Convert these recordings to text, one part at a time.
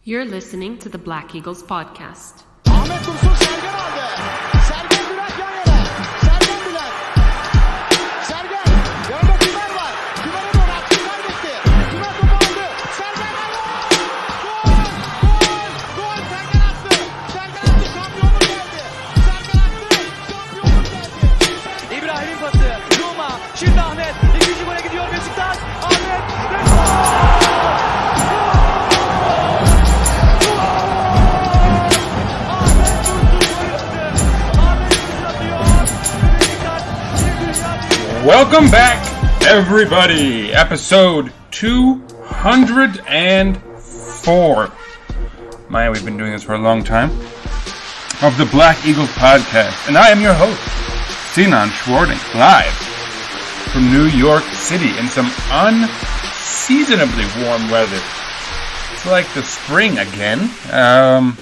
You're listening to the Black Eagles podcast. Ahmet Dursun Sergen aldı. Sergen Bülent yan yana. Sergen Bülent. Sergen. Yanında Süper var. Süper'e doğru at. Süper gitti. Süper topu aldı. Sergen aldı. Gol. Sergen attı. Sergen attı. Şampiyonluk geldi. Sergen attı. Şampiyonluk geldi. İbrahim'in pası. Zuma. Şimdi Ahmet. İkinci gole gidiyor Beşiktaş. Ahmet. Welcome back, everybody. Episode 204. Man, we've been doing this for a long time. Of the Black Eagles podcast. And I am your host, Sinan Schwarting, live from New York City in some unseasonably warm weather. It's like the spring again. And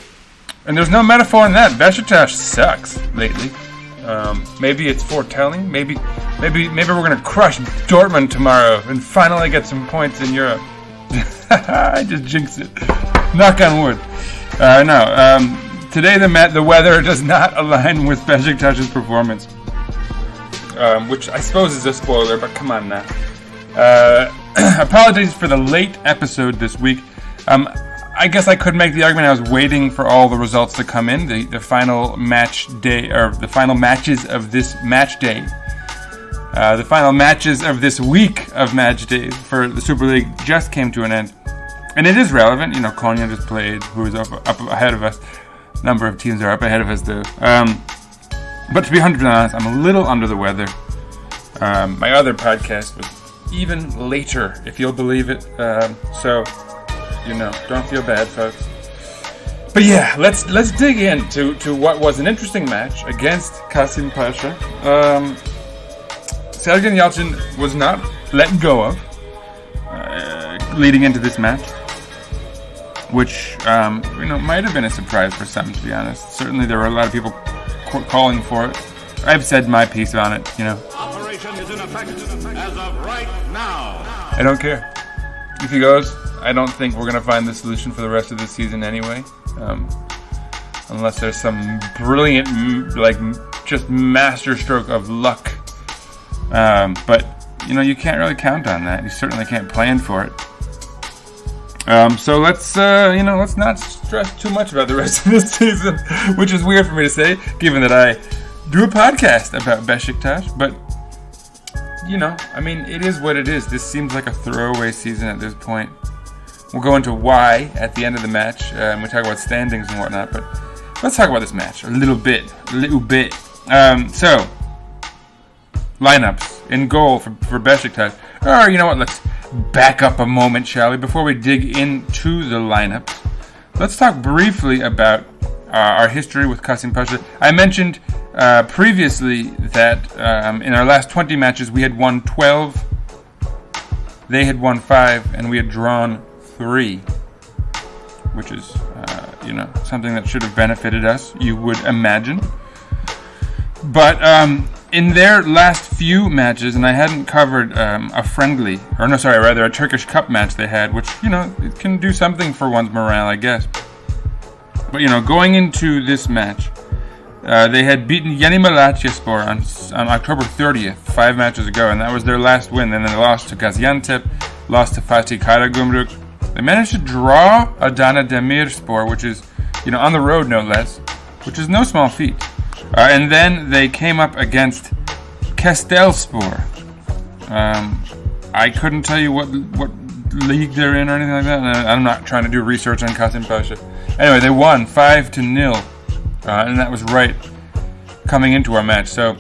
there's no metaphor in that. Beşiktaş sucks lately. Maybe it's foretelling. Maybe we're gonna crush Dortmund tomorrow and finally get some points in Europe. I just jinxed it. Knock on wood. Today the weather does not align with Beşiktaş's performance, which I suppose is a spoiler. But come on now. Apologies for the late episode this week. I guess I could make the argument I was waiting for all the results to come in, the final match day, or the final matches of this match day. The final matches of this week of match days for the Super League just came to an end. And it is relevant, you know, Konya just played, who is up ahead of us. A number of teams are up ahead of us, though. But to be 100% honest, I'm a little under the weather. My other podcast was even later, if you'll believe it. So... you know, don't feel bad, folks. But yeah, let's dig into what was an interesting match against Kasımpaşa. Sergen Yalçın was not let go of leading into this match, which might have been a surprise for some, to be honest. Certainly, there were a lot of people calling for it. I've said my piece on it. You know, operation is in effect as of right now. I don't care if he goes. I don't think we're going to find the solution for the rest of this season anyway. Unless there's some brilliant, just masterstroke of luck. But, you know, you can't really count on that. You certainly can't plan for it. So let's not stress too much about the rest of this season, which is weird for me to say, given that I do a podcast about Beşiktaş. But, you know, I mean, it is what it is. This seems like a throwaway season at this point. We'll go into why at the end of the match. We talk about standings and whatnot, but let's talk about this match a little bit. So, lineups in goal for Beşiktaş. Or, you know what, let's back up a moment, shall we? Before we dig into the lineups, let's talk briefly about our history with Kasımpaşa. I mentioned previously that in our last 20 matches, we had won 12, they had won 5, and we had drawn 3, which is, something that should have benefited us, you would imagine. But in their last few matches, and I hadn't covered a Turkish Cup match they had, which, you know, it can do something for one's morale, I guess. But, you know, going into this match, they had beaten Yeni Malatyaspor on October 30th, 5 matches ago, and that was their last win. And then they lost to Gaziantep, lost to Fatih Karagümrük. They managed to draw Adana Demirspor, which is, you know, on the road no less, which is no small feat. And then they came up against Kestelspor. I couldn't tell you what league they're in or anything like that. I'm not trying to do research on Kasımpaşa. Anyway, they won 5-0, and that was right coming into our match. So,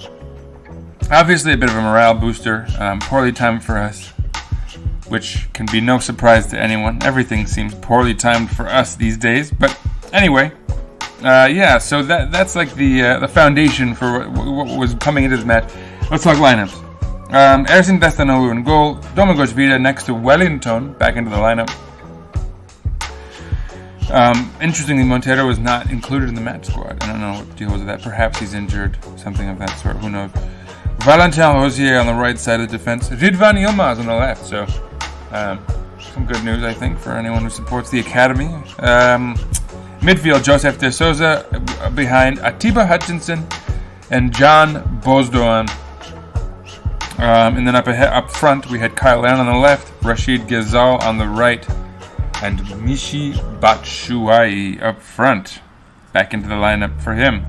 obviously a bit of a morale booster, poorly timed for us, which can be no surprise to anyone. Everything seems poorly timed for us these days. But anyway, so that's like the foundation for what was coming into this match. Let's talk lineups. Ersin Destanoğlu in goal. Domagoj Vida next to Wellington back into the lineup. Interestingly, Montero was not included in the match squad. I don't know what the deal was with that. Perhaps he's injured, something of that sort. Who knows? Valentin Rosier on the right side of the defense. Ridvan Yilmaz on the left. So Some good news, I think, for anyone who supports the academy. Midfield, Joseph de Souza behind Atiba Hutchinson and John Bozdoğan. And then up front, we had Kyle Larin on the left, Rashid Ghezal on the right, and Michy Batshuayi up front. Back into the lineup for him.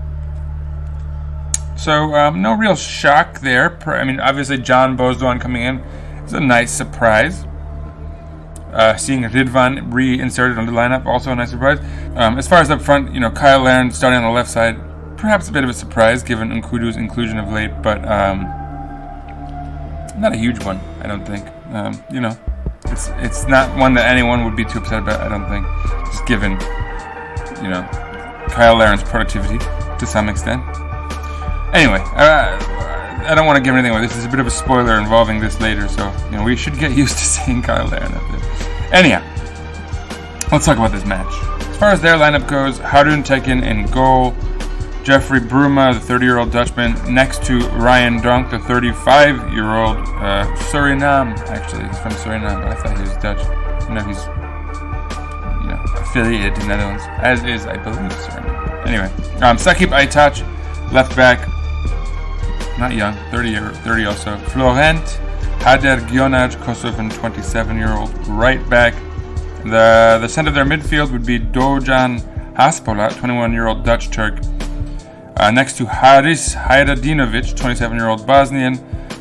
So, no real shock there. I mean, obviously, John Bozdoğan coming in is a nice surprise. Seeing Ridvan reinserted on the lineup, also a nice surprise. As far as up front, Kyle Larin starting on the left side, perhaps a bit of a surprise given Nkudu's inclusion of late, but not a huge one, I don't think. It's not one that anyone would be too upset about, I don't think. Just given, Kyle Larin's productivity to some extent. Anyway, I don't want to give anything away. This is a bit of a spoiler involving this later, so we should get used to seeing Kyle Larin up there. Anyhow, let's talk about this match. As far as their lineup goes, Harun Tekin in goal, Jeffrey Bruma, the 30-year-old Dutchman, next to Ryan Donk, the 35-year-old Suriname. Actually, he's from Suriname, but I thought he was Dutch. He's affiliated to Netherlands, as is, I believe, Suriname. Anyway, Sakib Aytaç, left back, not young, 30 also. Florent Hader Gionaj Kosovan, 27-year-old right back. The center of their midfield would be Dojan Haspolat, 21-year-old Dutch Turk. Next to Haris Hayradinovic, 27-year-old Bosnian.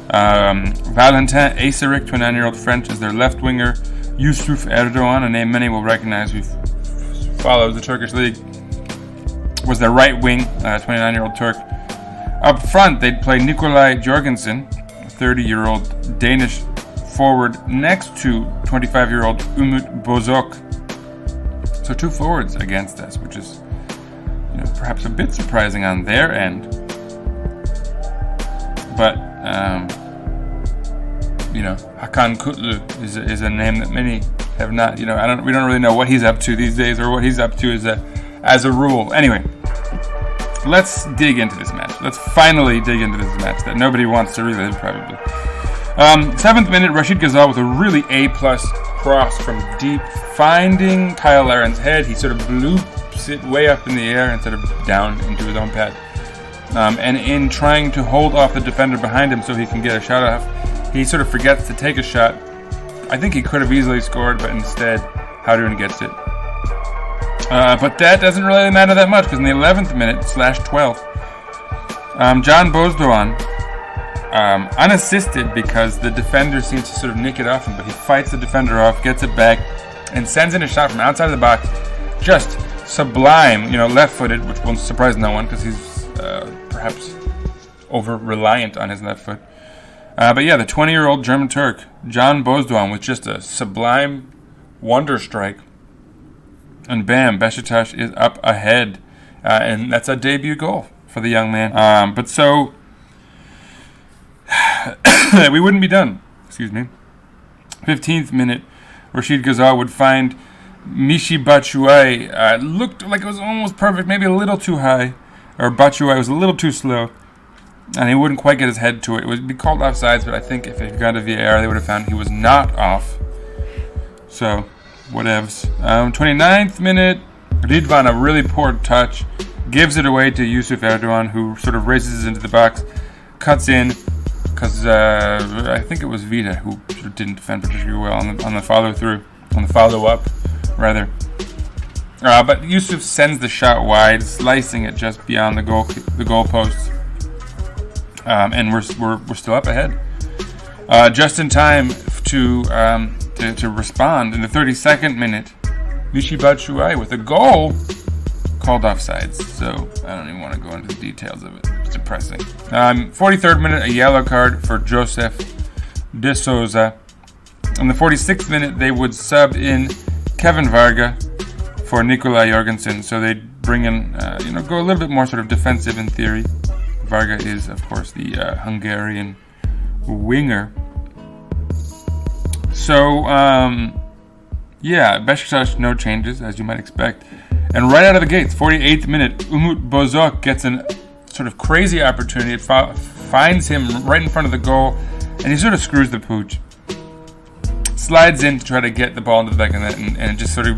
Valentin Aserik, 29-year-old French, as their left winger. Yusuf Erdoğan, a name many will recognize who follows the Turkish league, was their right wing, 29-year-old Turk. Up front, they'd play Nikolai Jorgensen, 30-year-old Danish forward, next to 25-year-old Umut Bozok. So 2 forwards against us, which is perhaps a bit surprising on their end. But, Hakan Kutlu is a name that many have not, we don't really know what he's up to these days or what he's up to as a rule. Anyway, let's dig into this match. Let's finally dig into this match that nobody wants to relive, probably. 7th minute, Rashid Ghezal with a really A-plus cross from deep, finding Kyle Larin's head. He sort of loops it way up in the air instead of down into his own pad. And in trying to hold off the defender behind him so he can get a shot off, he sort of forgets to take a shot. I think he could have easily scored, but instead, Harun gets it. But that doesn't really matter that much, because in the 11th minute, /12th, John Bozdoğan, unassisted because the defender seems to sort of nick it off him, but he fights the defender off, gets it back, and sends in a shot from outside the box. Just sublime, left-footed, which won't surprise no one because he's perhaps over-reliant on his left foot. But yeah, the 20-year-old German Turk, John Bozdoğan, with just a sublime wonder strike. And bam, Beşiktaş is up ahead. And that's a debut goal for the young man. But so, we wouldn't be done. 15th minute, Rashid Ghezal would find Michy Batshuayi. Looked like it was almost perfect, maybe a little too high. Or Batshuayi was a little too slow. And he wouldn't quite get his head to it. It would be called offsides, but I think if it had gone to VAR, they would have found he was not off. So, whatevs. 29th minute, Ridvan, a really poor touch, gives it away to Yusuf Erdoğan, who sort of races into the box, cuts in, because I think it was Vida who sort of didn't defend particularly well on the follow-through, on the follow-up, rather. But Yusuf sends the shot wide, slicing it just beyond the goalposts. And we're still up ahead. Just in time to respond in the 32nd minute, Michy Batshuayi with a goal called offsides. So I don't even want to go into the details of it. It's depressing. 43rd minute, a yellow card for Joseph de Souza. In the 46th minute, they would sub in Kevin Varga for Nikolai Jorgensen. So they'd bring in, go a little bit more sort of defensive in theory. Varga is, of course, the Hungarian winger. So, Beşiktaş, no changes, as you might expect. And right out of the gates, 48th minute, Umut Bozok gets a sort of crazy opportunity. It finds him right in front of the goal, and he sort of screws the pooch. slides in to try to get the ball into the back of the net, and it just sort of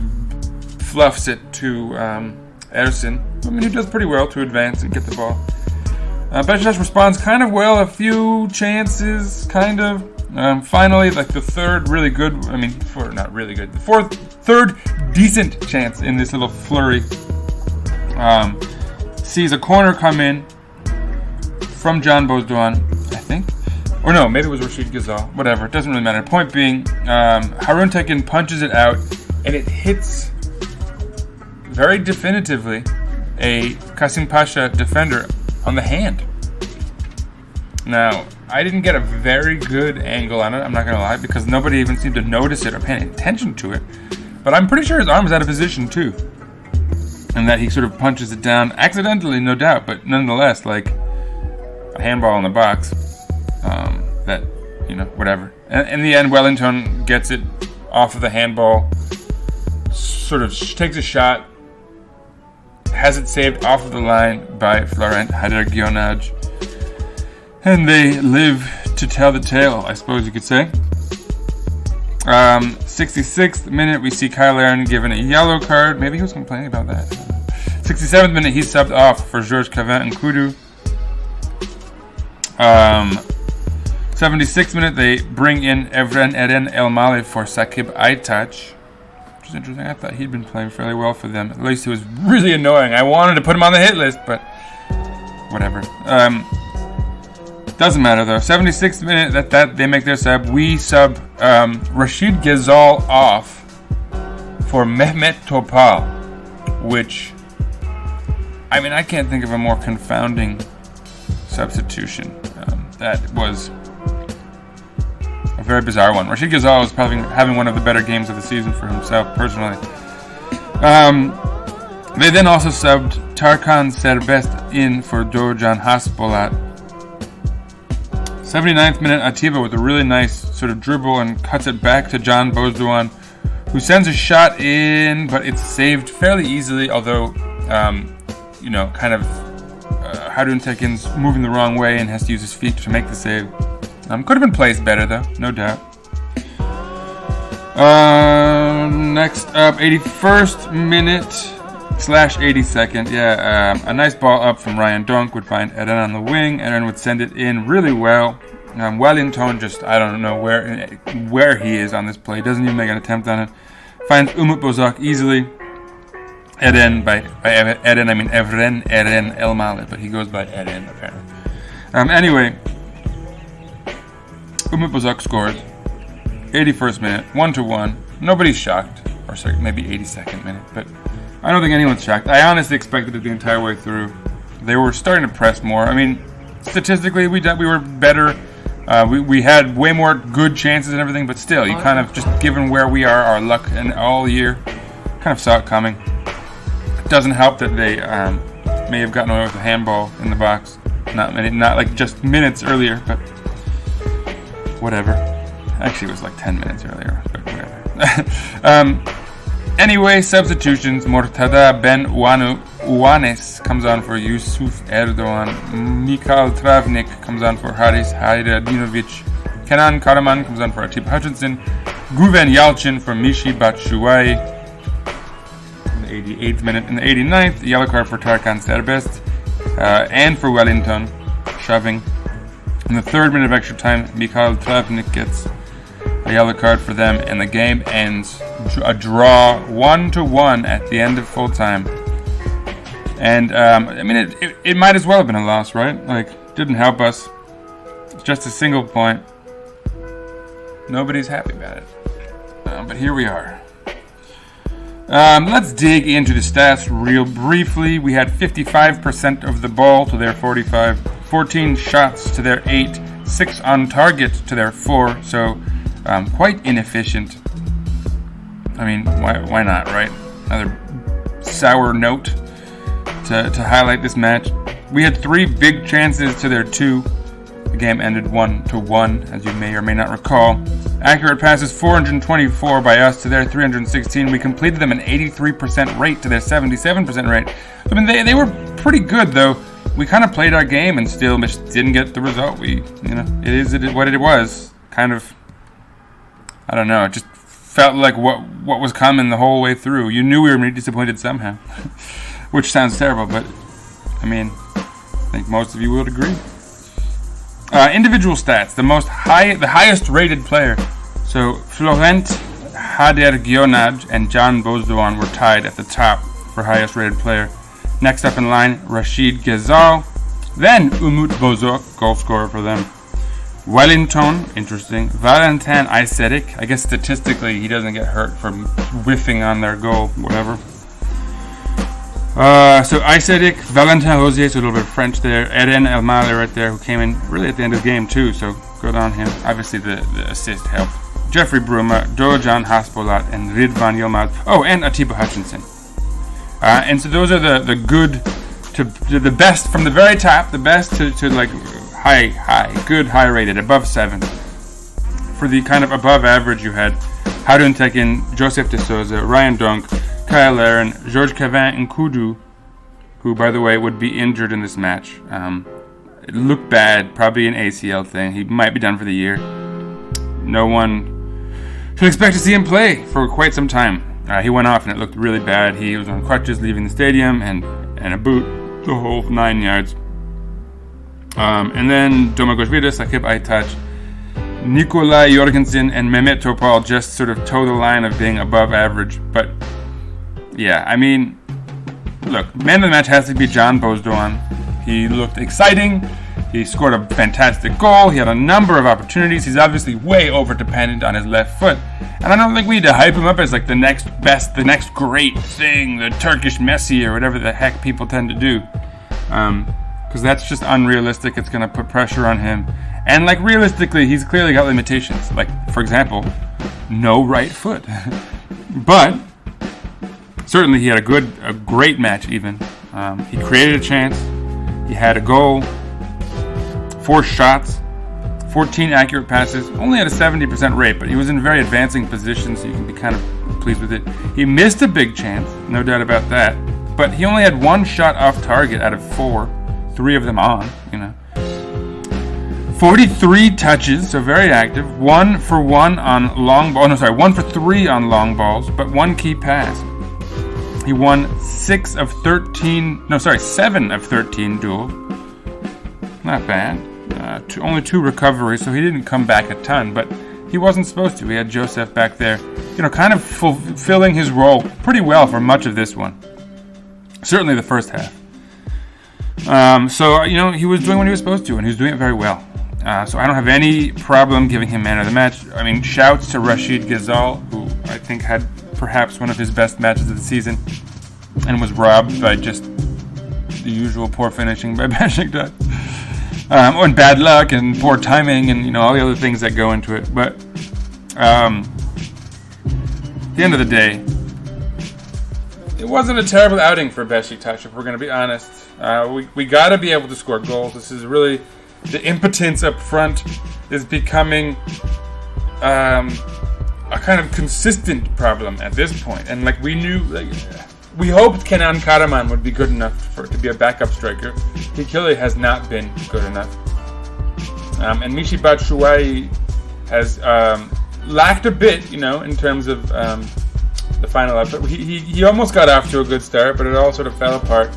fluffs it to Ersin. I mean, he does pretty well to advance and get the ball. Beşiktaş responds kind of well, a few chances, kind of. Finally, like the third really good, not really good, the third decent chance in this little flurry. Sees a corner come in from Can Bozdoğan, I think. Or no, maybe it was Rashid Ghezal. Whatever, it doesn't really matter. Point being, Harun Tekin punches it out, and it hits very definitively a Kasımpaşa defender on the hand. Now, I didn't get a very good angle on it, I'm not going to lie, because nobody even seemed to notice it or pay attention to it. But I'm pretty sure his arm was out of position too. And that he sort of punches it down, accidentally, no doubt, but nonetheless, like a handball in the box. That, whatever. And in the end, Wellington gets it off of the handball, sort of takes a shot, has it saved off of the line by Florent Hadergionaj. And they live to tell the tale, I suppose you could say. 66th minute, we see Kyle Aaron given a yellow card. Maybe he was complaining about that. 67th minute, he's subbed off for Georges Cavin and Kudu. 76th minute, they bring in Evren Eren Elmalı for Sakib Aytaç. Which is interesting. I thought he'd been playing fairly well for them. At least he was really annoying. I wanted to put him on the hit list, but whatever. Doesn't matter though. 76th minute, that they make their sub. We sub Rashid Ghezal off for Mehmet Topal, which, I can't think of a more confounding substitution. That was a very bizarre one. Rashid Ghezal was probably having one of the better games of the season for himself, personally. They then also subbed Tarkan Serbest in for Doğucan Haspolat. 79th minute, Atiba with a really nice sort of dribble and cuts it back to Can Bozdoğan, who sends a shot in, but it's saved fairly easily, although, Harun Tekin's moving the wrong way and has to use his feet to make the save. Could have been placed better, though, no doubt. Next up, 81st minute / 82nd. A nice ball up from Ryan Donk would find Eren on the wing. Eren would send it in really well. Wellington just, I don't know where he is on this play. Doesn't even make an attempt on it. Finds Umut Bozak easily. Eren, by Eren, I mean Evren Eren Elmalı, but he goes by Eren, apparently. Anyway, Umut Bozak scores. 81st minute, 1-1. Nobody's shocked. Or sorry, maybe 82nd minute, but I don't think anyone's shocked. I honestly expected it the entire way through. They were starting to press more. Statistically, we were better. We had way more good chances and everything, but still, you kind of, just given where we are, our luck and all year, kind of saw it coming. It doesn't help that they may have gotten away with a handball in the box. Not like just minutes earlier, but whatever. Actually, it was like 10 minutes earlier, but whatever. Anyway, substitutions. Mortada Ben Uanes comes on for Yusuf Erdoğan. Mikhail Travnik comes on for Haris Hayradinovic. Kenan Karaman comes on for Atip Hutchinson. Guven Yalçın for Mishi Batshuayi. In the 88th minute. In the 89th, yellow card for Tarkan Serbest. And for Wellington, shoving. In the 3rd minute of extra time, Mikhail Travnik gets a yellow card for them, and the game ends a draw 1-1 at the end of full time. And it might as well have been a loss, right? Didn't help us. It's just a single point. Nobody's happy about it. But here we are. Let's dig into the stats real briefly. We had 55% of the ball to their 45, 14 shots to their 8, 6 on target to their 4, so quite inefficient. Why not, right? Another sour note to highlight this match. We had 3 big chances to their 2. The game ended 1-1, as you may or may not recall. Accurate passes 424 by us to their 316. We completed them an 83% rate to their 77% rate. They were pretty good, though. We kind of played our game and still didn't get the result. It is what it was. Kind of I don't know. It just felt like what was coming the whole way through. You knew we were going to be disappointed somehow, which sounds terrible, but I mean, I think most of you would agree. Individual stats: the highest rated player. So Florent Hadergionaj and Can Bozdoğan were tied at the top for highest rated player. Next up in line, Rachid Ghezal. Then Umut Bozok, goal scorer for them. Wellington, interesting. Valentin Aysedik. I guess statistically he doesn't get hurt from whiffing on their goal, whatever. So Aysedik, Valentin Rosier, so a little bit of French there. Eren Elmaly right there, who came in really at the end of the game too, so good on him. Obviously the assist helped. Jeffrey Bruma, Dorjan Haspolat, and Ridvan Yilmaz. Oh, and Atiba Hutchinson. And so those are the good to the best from the very top, the best to like good, high rated, above 7. For the kind of above average, you had Harun Tekin, Joseph de Souza, Ryan Donk, Kyle Larin, Georges Cavin Nkoudou, who, by the way, would be injured in this match. It looked bad, probably an ACL thing. He might be done for the year. No one should expect to see him play for quite some time. He went off and it looked really bad. He was on crutches leaving the stadium and a boot, the whole 9 yards. And then Domagoj Vida, Sakib Aytac, Nikolai Jorgensen, and Mehmet Topal just sort of toe the line of being above average. But yeah, I mean, look, man of the match has to be Can Bozdoğan. He looked exciting. He scored a fantastic goal. He had a number of opportunities. He's obviously way over dependent on his left foot. And I don't think we need to hype him up as like the next best, the next great thing, the Turkish Messi or whatever the heck people tend to do. Because that's just unrealistic. It's going to put pressure on him. And like realistically, he's clearly got limitations. Like, for example, no right foot. But certainly he had a great match even. He created a chance. He had a goal. 4 shots, 14 accurate passes, only had a 70% rate, but he was in very advancing positions, so you can be kind of pleased with it. He missed a big chance, no doubt about that, but he only had 1 shot off target out of 4, 3 of them on, 43 touches, so very active, 1 for 1 on long ball, 1 for 3 on long balls, but 1 key pass. He won 7 of 13 duels. Not bad. Only 2 recoveries, so he didn't come back a ton, but he wasn't supposed to. He had Joseph back there, kind of fulfilling his role pretty well for much of this one. Certainly the first half. So he was doing what he was supposed to, and he was doing it very well. So I don't have any problem giving him man of the match. I mean, shouts to Rachid Ghezal, who I think had perhaps one of his best matches of the season, and was robbed by just the usual poor finishing by Beşiktaş. And bad luck and poor timing and all the other things that go into it. But at the end of the day, it wasn't a terrible outing for Beşiktaş, if we're going to be honest. We got to be able to score goals. This is really the impotence up front is becoming a kind of consistent problem at this point. And we knew, we hoped Kenan Karaman would be good enough to be a backup striker. He clearly has not been good enough. And Michy Batshuayi has lacked a bit, in terms of the final output. He almost got off to a good start, but it all sort of fell apart.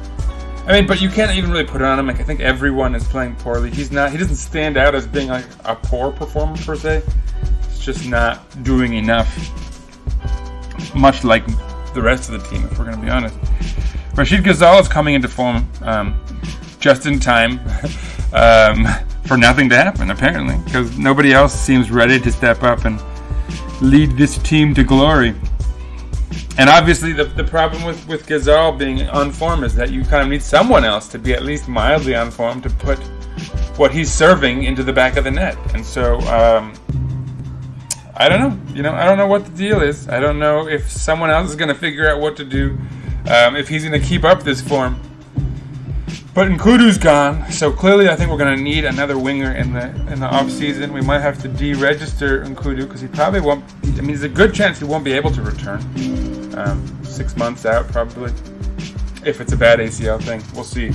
I mean, but you can't even really put it on him. I think everyone is playing poorly. He doesn't stand out as being like a poor performer per se. He's just not doing enough. Much like the rest of the team, if we're going to be honest. Rachid Ghezal is coming into form just in time for nothing to happen, apparently, because nobody else seems ready to step up and lead this team to glory. And obviously the problem with Ghezal being on form is that you kind of need someone else to be at least mildly on form to put what he's serving into the back of the net. And so I don't know. I don't know what the deal is. I don't know if someone else is going to figure out what to do, if he's going to keep up this form. But Nkoudou's gone, so clearly I think we're going to need another winger in the off season. We might have to deregister Nkoudou because he probably won't. I mean, there's a good chance he won't be able to return. 6 months out, probably. If it's a bad ACL thing, we'll see.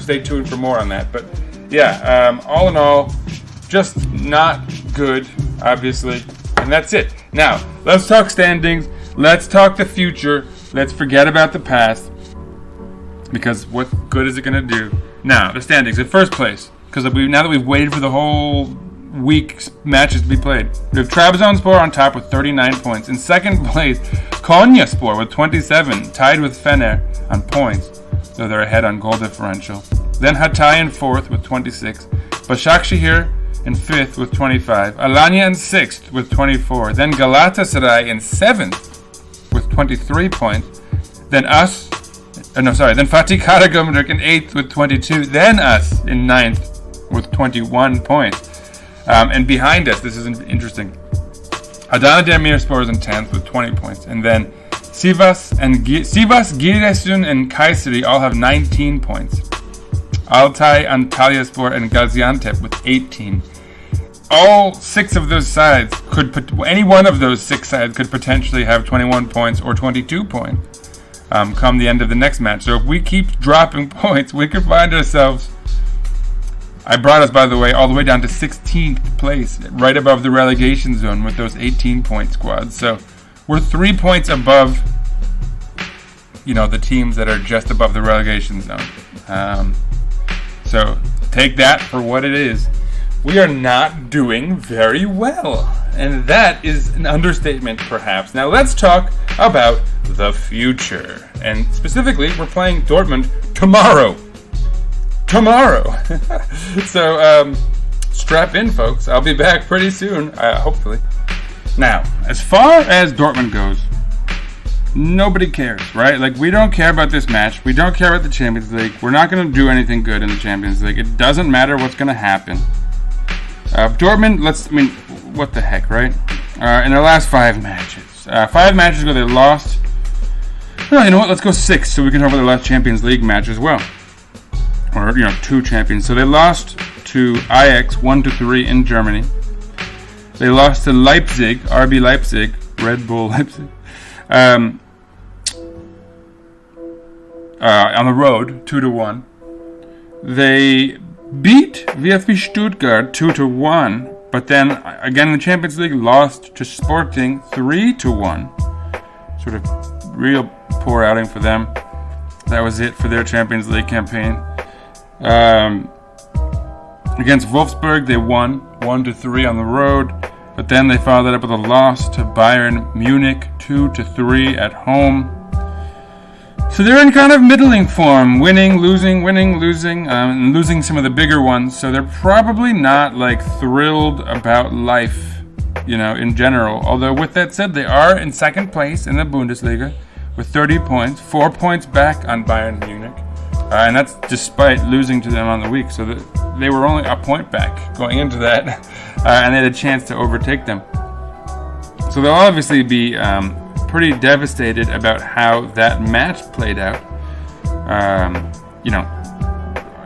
Stay tuned for more on that. But yeah, all in all, just not good. obviously. And that's it. Now, let's talk standings. Let's talk the future. Let's forget about the past. Because what good is it going to do? Now, the standings in first place. Because now that we've waited for the whole week's matches to be played, we have Trabzonspor on top with 39 points. In second place, Konyaspor with 27, tied with Fener on points, though they're ahead on goal differential. Then Hatay in fourth with 26. Başakşehir in fifth with 25. Alanya in sixth with 24. Then Galatasaray in seventh with 23 points. Then Then Fatih Karagümrük in 8th with 22. Then us in 9th with 21 points. And behind us, this is interesting, Adana Demirspor is in 10th with 20 points. And then Sivas, Giresun, and Kayseri all have 19 points. Altay, Antalyaspor, and Gaziantep with 18. All six of those sides any one of those six sides could potentially have 21 points or 22 points. Come the end of the next match. So if we keep dropping points, we could find ourselves... I brought us, by the way, all the way down to 16th place, right above the relegation zone with those 18-point squads. So we're 3 points above, the teams that are just above the relegation zone. So take that for what it is. We are not doing very well. And that is an understatement, perhaps. Now let's talk about the future. And specifically, we're playing Dortmund tomorrow. So strap in, folks. I'll be back pretty soon, hopefully. Now, as far as Dortmund goes, nobody cares, right? Like, we don't care about this match. We don't care about the Champions League. We're not going to do anything good in the Champions League. It doesn't matter what's going to happen. Dortmund, what the heck, right? In their last 5 matches. 5 matches ago, they lost. Well, you know what? Let's go 6 so we can talk about their last Champions League match as well. Or, 2 champions. So they lost to Ajax 1-3 in Germany. They lost to Leipzig, RB Leipzig, Red Bull Leipzig, on the road, 2-1. They beat VfB Stuttgart 2-1, but then again in the Champions League lost to Sporting 3-1. Sort of real poor outing for them. That was it for their Champions League campaign. Against Wolfsburg, they won 1-3 on the road, but then they followed that up with a loss to Bayern Munich 2-3 at home. So they're in kind of middling form, winning, losing, and losing some of the bigger ones. So they're probably not thrilled about life, in general. Although with that said, they are in second place in the Bundesliga with 30 points, 4 points back on Bayern Munich. And that's despite losing to them on the week. So they were only a point back going into that. And they had a chance to overtake them. So they'll obviously be pretty devastated about how that match played out.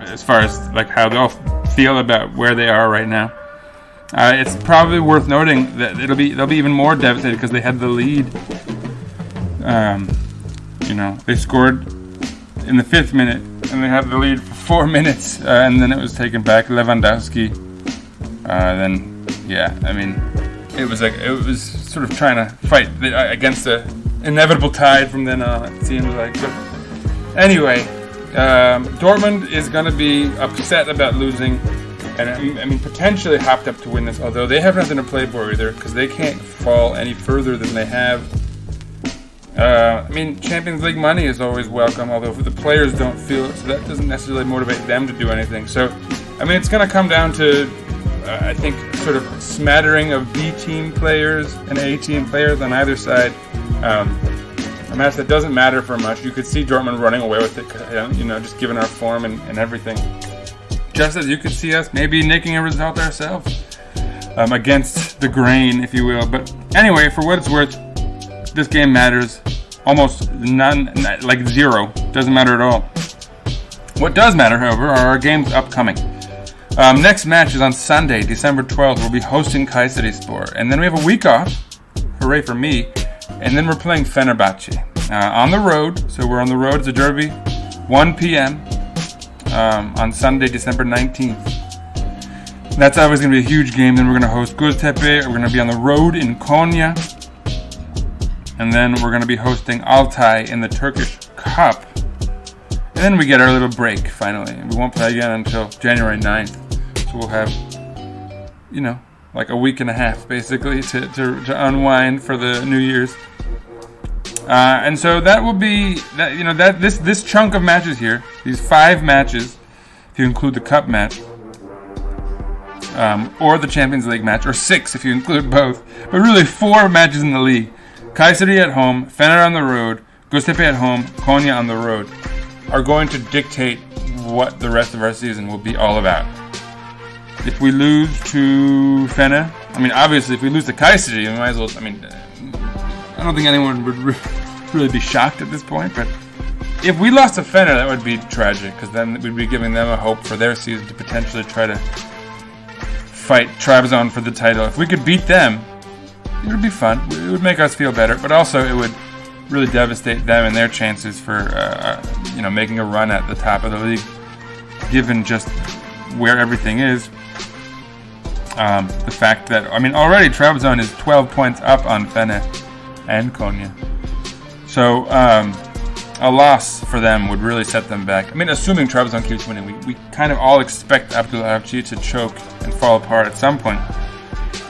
As far as how they'll feel about where they are right now. It's probably worth noting that they'll be even more devastated because they had the lead. They scored in the 5th minute, and they had the lead for 4 minutes, and then it was taken back. Lewandowski. It was sort of trying to fight against the inevitable tide from then on. It seems like. But anyway, Dortmund is going to be upset about losing, and potentially hopped up to win this. Although they have nothing to play for either, because they can't fall any further than they have. Champions League money is always welcome, although the players don't feel it, so that doesn't necessarily motivate them to do anything. So, it's going to come down to, I think, sort of smattering of B-team players and A-team players on either side. A match that doesn't matter for much. You could see Dortmund running away with it, just given our form and everything. Just as you could see us maybe nicking a result ourselves against the grain, if you will. But anyway, for what it's worth, this game matters almost none, zero. Doesn't matter at all. What does matter, however, are our games upcoming. Next match is on Sunday, December 12th. We'll be hosting Kayserispor. And then we have a week off. Hooray for me. And then we're playing Fenerbahce. On the road. So we're on the road. It's a derby. 1 p.m. On Sunday, December 19th. That's always going to be a huge game. Then we're going to host Göztepe. We're going to be on the road in Konya. And then we're going to be hosting Altay in the Turkish Cup. And then we get our little break, finally. We won't play again until January 9th. So we'll have, like a week and a half, basically, to unwind for the New Year's. And so that will be, this chunk of matches here, these 5 matches, if you include the Cup match, or the Champions League match, or 6 if you include both, but really 4 matches in the league. Kayseri at home, Fener on the road, Göztepe at home, Konya on the road, are going to dictate what the rest of our season will be all about. If we lose to Fener, obviously if we lose to Kayseri, we might as well, I don't think anyone would really be shocked at this point, but if we lost to Fener, that would be tragic, because then we'd be giving them a hope for their season to potentially try to fight Trabzon for the title. If we could beat them, it would be fun. It would make us feel better, but also it would really devastate them and their chances for making a run at the top of the league, given just where everything is. The fact that already Trabzon is 12 points up on Fener and Konya, so a loss for them would really set them back. Assuming Trabzon keeps winning, we kind of all expect Abdullah Avcı to choke and fall apart at some point.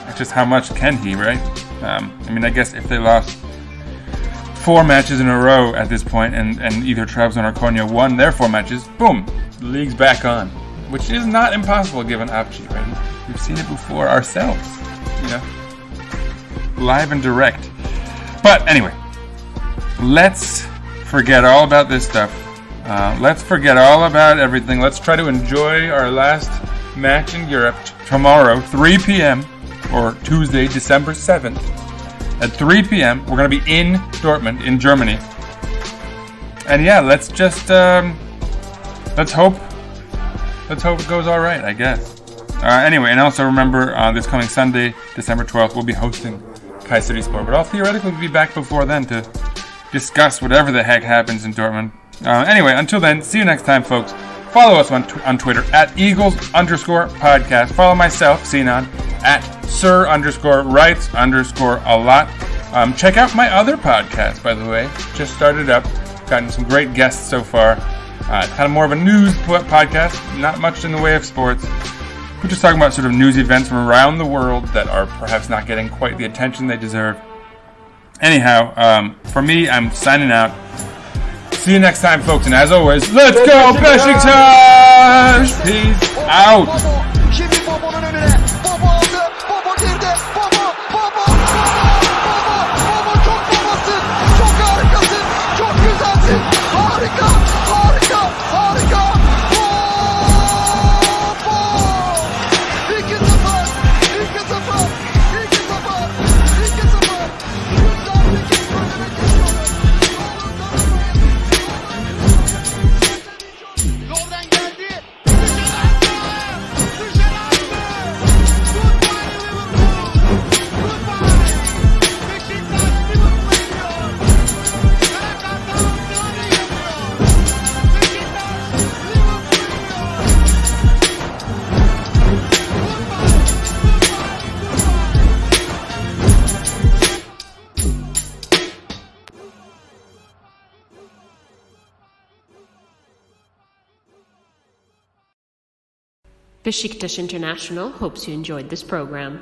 It's just how much can he, right? I guess if they lost 4 matches in a row at this point, and either Trabzon or Konya won their 4 matches, boom, the league's back on, which is not impossible given Avcı, right? We've seen it before ourselves, live and direct. But anyway, let's forget all about this stuff. Let's forget all about everything. Let's try to enjoy our last match in Europe tomorrow, 3 p.m., or Tuesday, December 7th. At 3 p.m., we're going to be in Dortmund, in Germany. And yeah, let's just, let's hope it goes all right, I guess. Anyway, and also remember, this coming Sunday, December 12th, we'll be hosting Kayserispor. But I'll theoretically be back before then to discuss whatever the heck happens in Dortmund. Anyway, until then, see you next time, folks. Follow us on Twitter at Eagles_podcast. Follow myself, Sinan, at Sir_writes_a lot. Check out my other podcast, by the way. Just started up. Gotten some great guests so far. Kind of more of a news podcast. Not much in the way of sports. We're just talking about sort of news events from around the world that are perhaps not getting quite the attention they deserve. Anyhow, for me, I'm signing out. See you next time, folks. And as always, let's go Beşiktaş! Peace out! Şimdi Bobo'nun önüne. Bobo aldı. Bobo girdi. Bobo çok babasın. Çok harikasın. Çok güzelsin. Harika. Beşiktaş International hopes you enjoyed this program.